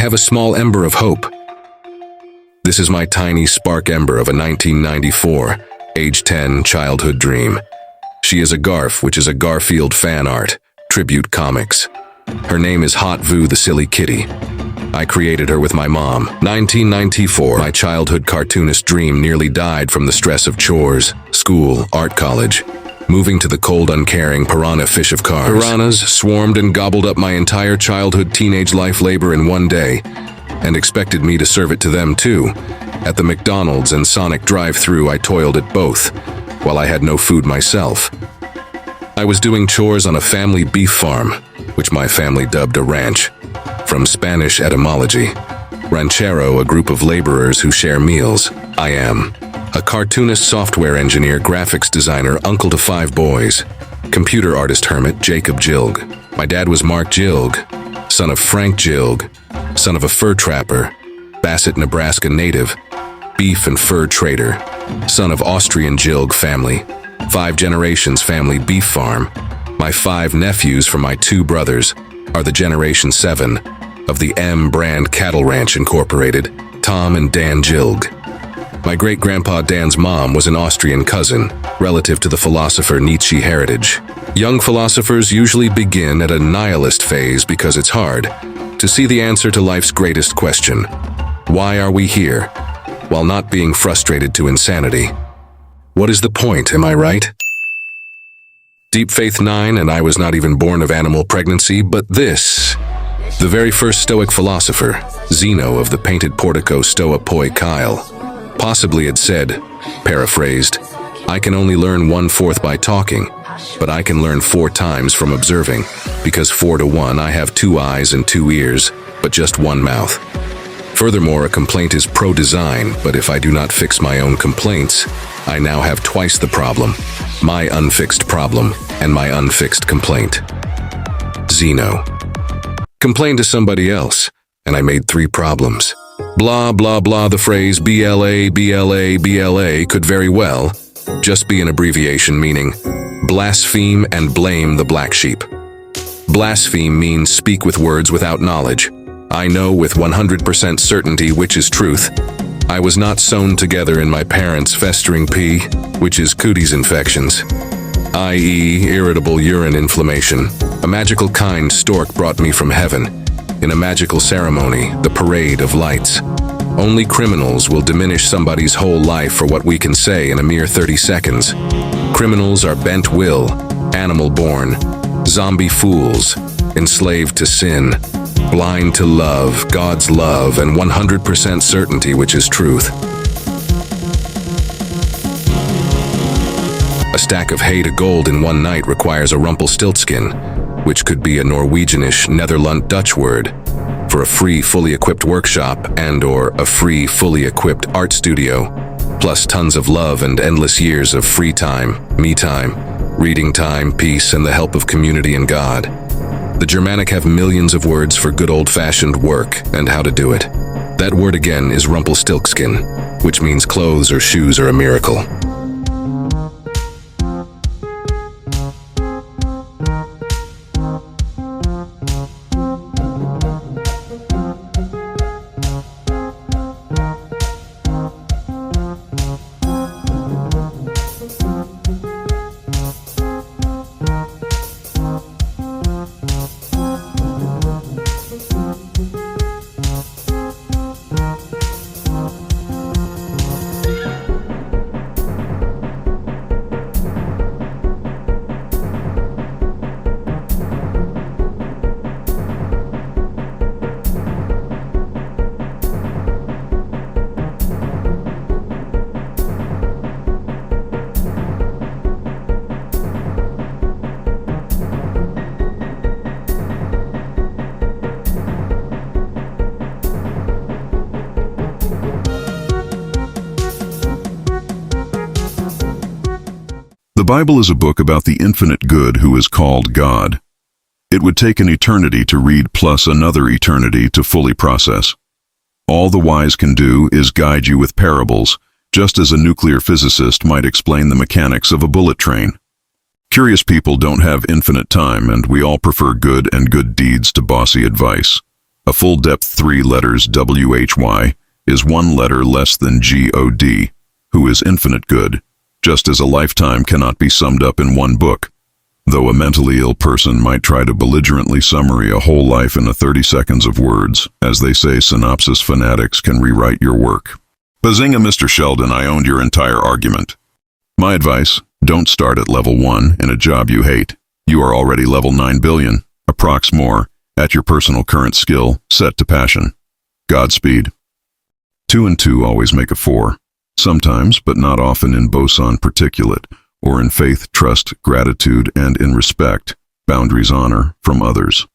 have a small ember of hope. This is my tiny spark ember of a 1994, age 10 childhood dream. She is a Garf, which is a Garfield fan art, tribute comics. Her name is Hauvü the Silly Kitty. I created her with my mom. 1994, my childhood cartoonist dream nearly died from the stress of chores, school, art college. Moving to the cold, uncaring piranha fish of cars. Piranhas swarmed and gobbled up my entire childhood teenage life labor in one day, and expected me to serve it to them too. At the McDonald's and Sonic drive-thru, I toiled at both, while I had no food myself. I was doing chores on a family beef farm, which my family dubbed a ranch, from Spanish etymology. Ranchero, a group of laborers who share meals. I am a cartoonist, software engineer, graphics designer, uncle to 5 boys, computer artist hermit Jacob Jilg. My dad was Mark Jilg, son of Frank Jilg, son of a fur trapper, Bassett, Nebraska native, beef and fur trader, son of Austrian Jilg family, 5 generations family beef farm. My 5 nephews from my 2 brothers are the Generation 7 of the M brand Cattle Ranch Incorporated, Tom and Dan Jilg. My great-grandpa Dan's mom was an Austrian cousin, relative to the philosopher Nietzsche heritage. Young philosophers usually begin at a nihilist phase because it's hard to see the answer to life's greatest question. Why are we here? While not being frustrated to insanity. What is the point, am I right? Deep Faith 9, and I was not even born of animal pregnancy, but this. The very first Stoic philosopher, Zeno of the painted portico Stoa Poi Kyle, possibly had said, paraphrased, I can only learn 1/4 by talking, but I can learn 4 times from observing, because 4 to 1 I have 2 eyes and 2 ears, but just 1 mouth. Furthermore, a complaint is pro-design, but if I do not fix my own complaints, I now have twice the problem, my unfixed problem and my unfixed complaint. Zeno. Complain to somebody else, and I made 3 problems. Blah, blah, blah. The phrase BLA, BLA, BLA could very well just be an abbreviation meaning blaspheme and blame the black sheep. Blaspheme means speak with words without knowledge. I know with 100% certainty which is truth. I was not sewn together in my parents' festering pee, which is cooties infections, i.e. irritable urine inflammation. A magical kind stork brought me from heaven. In a magical ceremony, the parade of lights. Only criminals will diminish somebody's whole life for what we can say in a mere 30 seconds. Criminals are bent will, animal-born, zombie fools, enslaved to sin, blind to love, God's love, and 100% certainty which is truth. A stack of hay to gold in one night requires a Rumpelstiltskin, which could be a Norwegianish Netherlands Dutch word, for a free, fully equipped workshop and/or a free, fully equipped art studio, plus tons of love and endless years of free time, me time, reading time, peace, and the help of community and God. The Germanic have millions of words for good old-fashioned work and how to do it. That word again is Rumpelstiltskin, which means clothes or shoes are a miracle. The Bible is a book about the infinite good who is called God. It would take an eternity to read plus another eternity to fully process. All the wise can do is guide you with parables, just as a nuclear physicist might explain the mechanics of a bullet train. Curious people don't have infinite time, and we all prefer good and good deeds to bossy advice. A full-depth 3 letters WHY is 1 letter less than God, who is infinite good, just as a lifetime cannot be summed up in 1 book, though a mentally ill person might try to belligerently summary a whole life in 30 seconds of words. As they say, synopsis fanatics can rewrite your work. Bazinga, Mr. Sheldon, I owned your entire argument. My advice, don't start at level 1 in a job you hate. You are already level 9 billion, approx more, at your personal current skill, set to passion. Godspeed. 2 and 2 always make a 4. Sometimes, but not often, in boson particulate, or in faith, trust, gratitude, and in respect, boundaries, honor, from others.